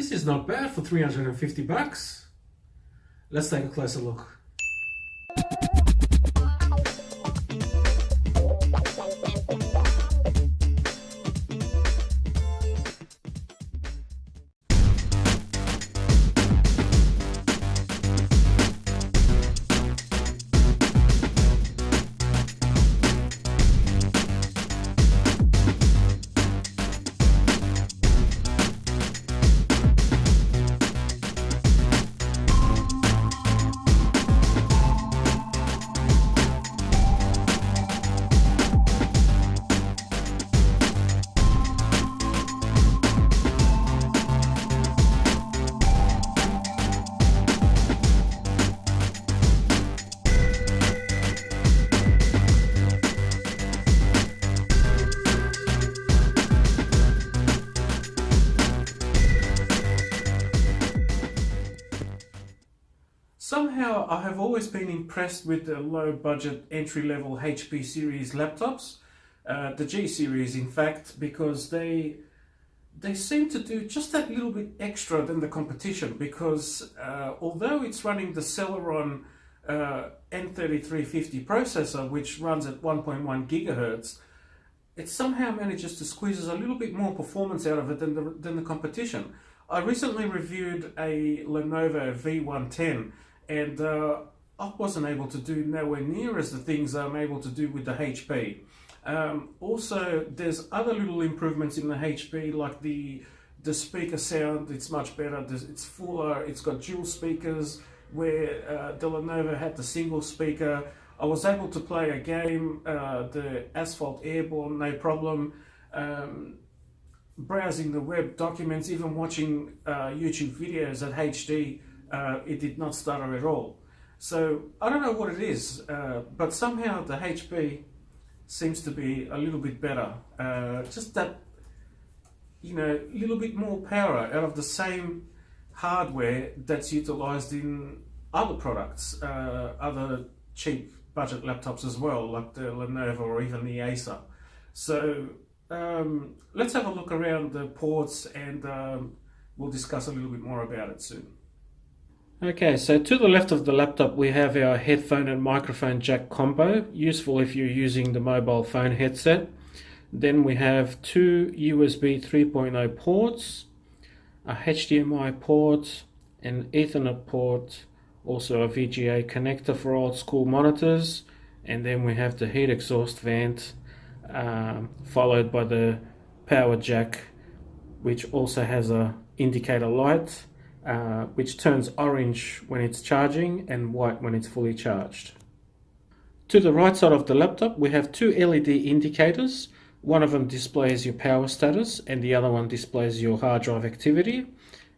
This is not bad for 350 bucks. Let's take a closer look. Somehow I have always been impressed with the low budget entry level HP series laptops, the G series in fact, because they seem to do just that little bit extra than the competition, because although it's running the Celeron N3350 processor, which runs at 1.1 gigahertz, it somehow manages to squeeze a little bit more performance out of it than the competition. I recently reviewed a Lenovo V110 and I wasn't able to do nowhere near as the things I'm able to do with the HP. Also, there's other little improvements in the HP, like the speaker sound. It's much better, it's fuller, it's got dual speakers, where the Lenovo had the single speaker. I was able to play a game, the Asphalt Airborne, no problem. Browsing the web documents, even watching YouTube videos at HD, it did not stutter at all. So I don't know what it is, but somehow the HP seems to be a little bit better. Just that, you know, little bit more power out of the same hardware that's utilized in other products, other cheap budget laptops as well, like the Lenovo or even the Acer. So let's have a look around the ports and we'll discuss a little bit more about it soon. Okay, so to the left of the laptop we have our headphone and microphone jack combo, useful if you're using the mobile phone headset. Then we have two USB 3.0 ports, a HDMI port, an Ethernet port, also a VGA connector for old school monitors, and then we have the heat exhaust vent, followed by the power jack, which also has a indicator light, which turns orange when it's charging and white when it's fully charged. To the right side of the laptop we have two LED indicators. One of them displays your power status and the other one displays your hard drive activity.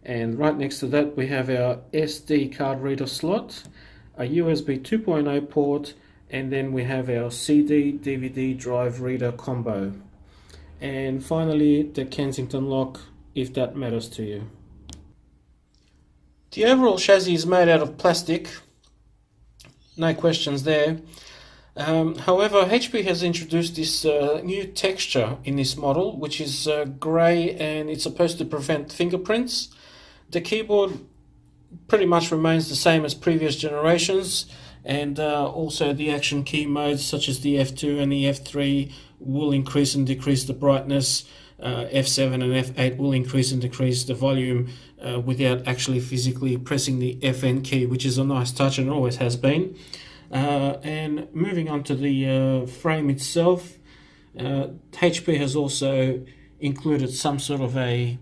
And right next to that we have our SD card reader slot, a USB 2.0 port, and then we have our CD DVD drive reader combo. And finally the Kensington lock, if that matters to you. The overall chassis is made out of plastic, no questions there. However, HP has introduced this new texture in this model, which is grey, and it's supposed to prevent fingerprints. The keyboard pretty much remains the same as previous generations, and also the action key modes such as the F2 and the F3 will increase and decrease the brightness. F7 and F8 will increase and decrease the volume without actually physically pressing the FN key, which is a nice touch and always has been. And moving on to the frame itself, HP has also included some sort of a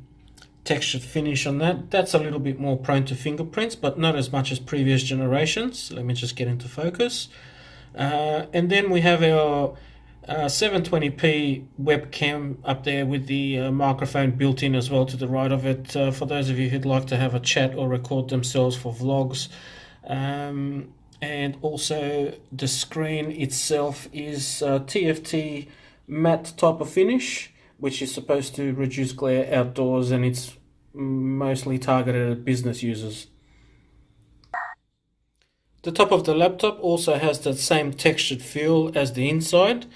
textured finish on that. That's a little bit more prone to fingerprints, but not as much as previous generations. Let me just get into focus. And then we have our 720p webcam up there with the microphone built in as well to the right of it, for those of you who'd like to have a chat or record themselves for vlogs. And also the screen itself is TFT matte type of finish, which is supposed to reduce glare outdoors, and it's mostly targeted at business users. The top of the laptop also has that same textured feel as the inside,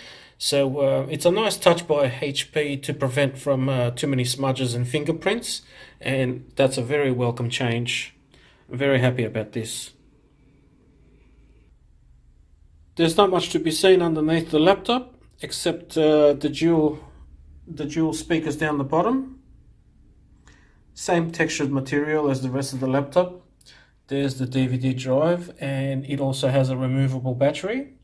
So it's a nice touch by HP to prevent from too many smudges and fingerprints, and that's a very welcome change. I'm very happy about this. There's not much to be seen underneath the laptop except the dual speakers down the bottom. Same textured material as the rest of the laptop. There's the DVD drive, and it also has a removable battery.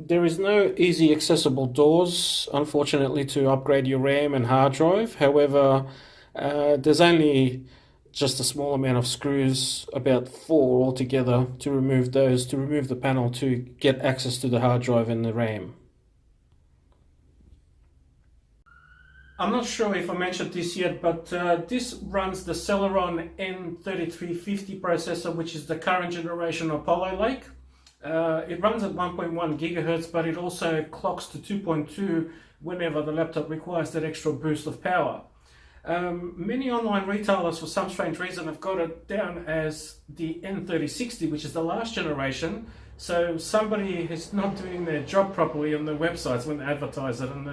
There is no easy accessible doors, unfortunately, to upgrade your RAM and hard drive. However, there's only just a small amount of screws, about 4 altogether, to remove the panel to get access to the hard drive and the RAM. I'm not sure if I mentioned this yet, but this runs the Celeron N3350 processor, which is the current generation Apollo Lake. It runs at 1.1 gigahertz, but it also clocks to 2.2 whenever the laptop requires that extra boost of power. Many online retailers, for some strange reason, have got it down as the N3060, which is the last generation. So somebody is not doing their job properly on the websites when they advertise it on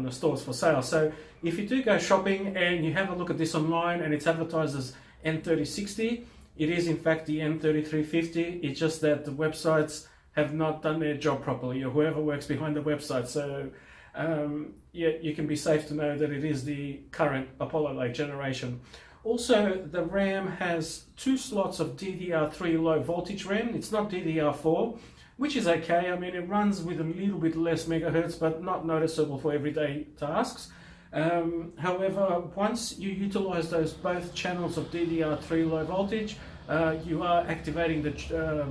the stores for sale. So if you do go shopping and you have a look at this online and it's advertised as N3060, it is in fact the N3350. It's just that the websites have not done their job properly, or whoever works behind the website. So yeah, you can be safe to know that it is the current Apollo Lake generation. Also, the RAM has 2 slots of DDR3 low voltage RAM. It's not DDR4, which is okay. I mean, it runs with a little bit less megahertz, but not noticeable for everyday tasks. However, once you utilize those both channels of DDR3 low voltage, you are activating the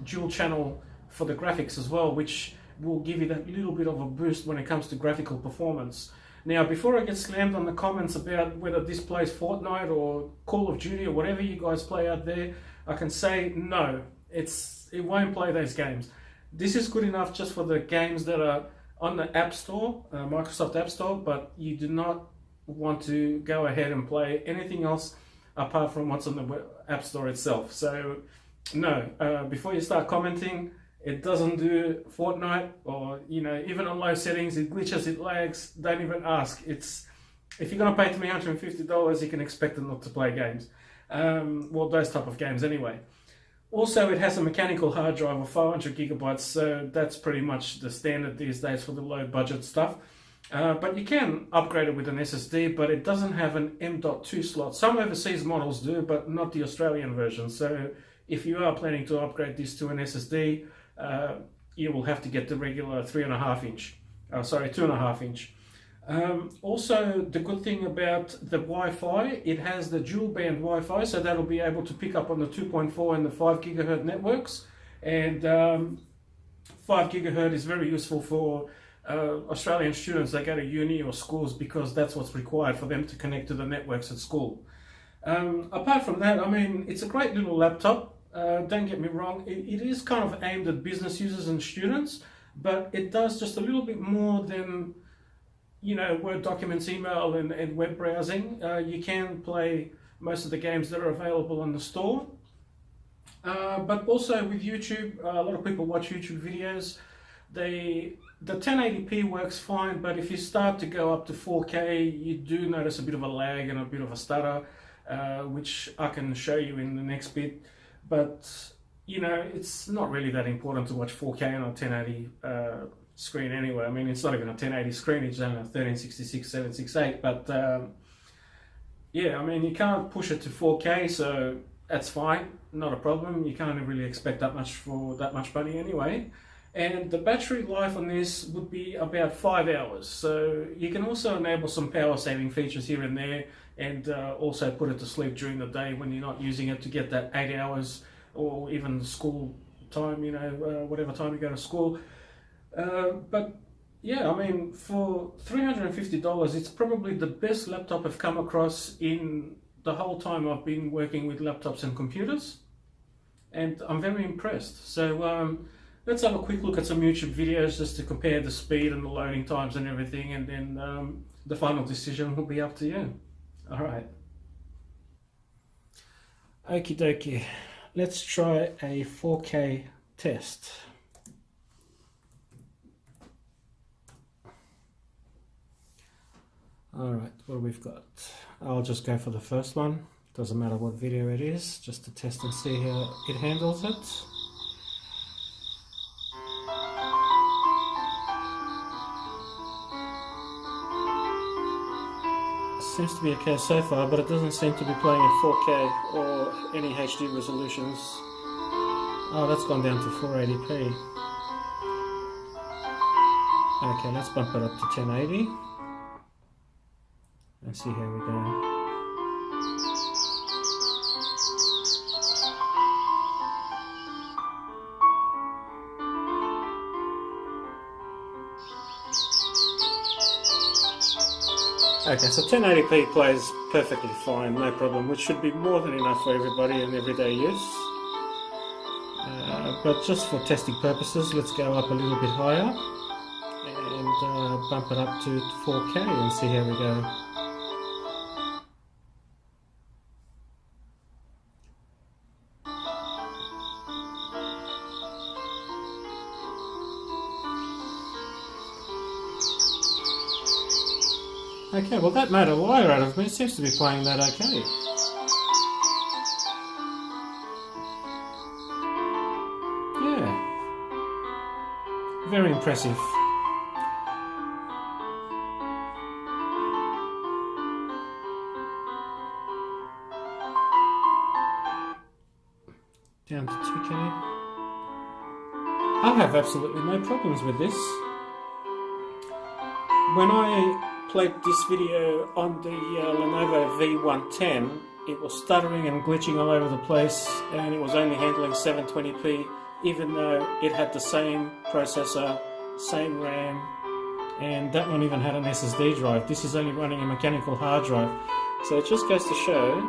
dual channel for the graphics as well, which will give you that little bit of a boost when it comes to graphical performance. Now, before I get slammed on the comments about whether this plays Fortnite or Call of Duty or whatever you guys play out there, I can say no, it won't play those games. This is good enough just for the games that are on the App Store, Microsoft App Store, but you do not want to go ahead and play anything else apart from what's on the App Store itself. So no, before you start commenting, it doesn't do Fortnite, or even on low settings, it glitches, it lags. Don't even ask. If you're going to pay $350, you can expect it not to play games. Well, those type of games anyway. Also, it has a mechanical hard drive of 500 gigabytes, so that's pretty much the standard these days for the low budget stuff. But you can upgrade it with an SSD, but it doesn't have an M.2 slot. Some overseas models do, but not the Australian version. So if you are planning to upgrade this to an SSD, you will have to get the regular 2.5 inch. Also, the good thing about the Wi-Fi, it has the dual band Wi-Fi, so that'll be able to pick up on the 2.4 and the 5 gigahertz networks. And 5 gigahertz is very useful for Australian students that go to uni or schools, because that's what's required for them to connect to the networks at school. Apart from that, I mean, it's a great little laptop. Don't get me wrong, it is kind of aimed at business users and students, but it does just a little bit more than Word documents, email and web browsing. You can play most of the games that are available on the store. But also with YouTube, a lot of people watch YouTube videos. The 1080p works fine, but if you start to go up to 4K, you do notice a bit of a lag and a bit of a stutter, which I can show you in the next bit. But it's not really that important to watch 4K on a 1080 screen anyway. I mean, it's not even a 1080 screen, it's only a 1366 768, but yeah, I mean, you can't push it to 4K, so that's fine, not a problem. You can't really expect that much for that much money anyway. And the battery life on this would be about 5 hours, so you can also enable some power saving features here and there, and also put it to sleep during the day when you're not using it, to get that 8 hours, or even school time, whatever time you go to school. But yeah, I mean, for $350, it's probably the best laptop I've come across in the whole time I've been working with laptops and computers, and I'm very impressed. So let's have a quick look at some YouTube videos just to compare the speed and the loading times and everything, and then the final decision will be up to you. All right. Okie dokie. Let's try a 4K test. Alright, what we've got. I'll just go for the first one. Doesn't matter what video it is, just to test and see how it handles it. Seems to be okay so far, but it doesn't seem to be playing at 4K or any HD resolutions. Oh, that's gone down to 480p. Okay, let's bump it up to 1080 and see how we go. Okay, so 1080p plays perfectly fine, no problem, which should be more than enough for everybody in everyday use. But just for testing purposes, let's go up a little bit higher and bump it up to 4K and see how we go. Okay, well that made a liar out of me. It seems to be playing that okay. Yeah. Very impressive. Down to 2K. I have absolutely no problems with this. When I played this video on the Lenovo V110, it was stuttering and glitching all over the place, and it was only handling 720p, even though it had the same processor, same RAM, and that one even had an SSD drive. This is only running a mechanical hard drive. So it just goes to show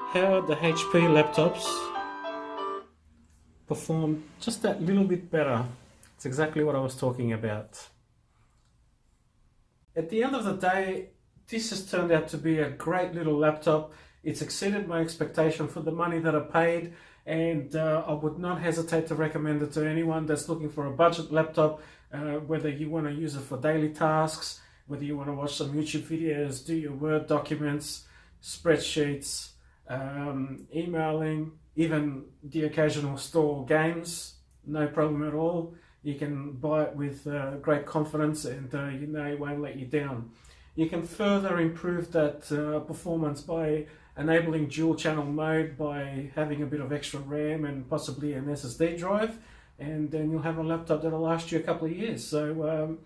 how the HP laptops perform just that little bit better. It's exactly what I was talking about. At the end of the day, this has turned out to be a great little laptop. It's exceeded my expectation for the money that I paid, and I would not hesitate to recommend it to anyone that's looking for a budget laptop, whether you want to use it for daily tasks, whether you want to watch some YouTube videos, do your Word documents, spreadsheets, emailing, even the occasional store games, no problem at all. You can buy it with great confidence, and you know it won't let you down. You can further improve that performance by enabling dual channel mode, by having a bit of extra RAM and possibly an SSD drive, and then you'll have a laptop that'll last you a couple of years. So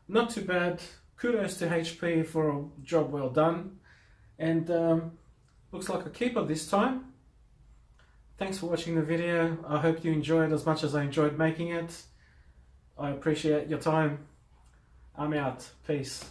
not too bad. Kudos to HP for a job well done, and looks like a keeper this time. Thanks for watching the video. I hope you enjoyed as much as I enjoyed making it. I appreciate your time. I'm out. Peace.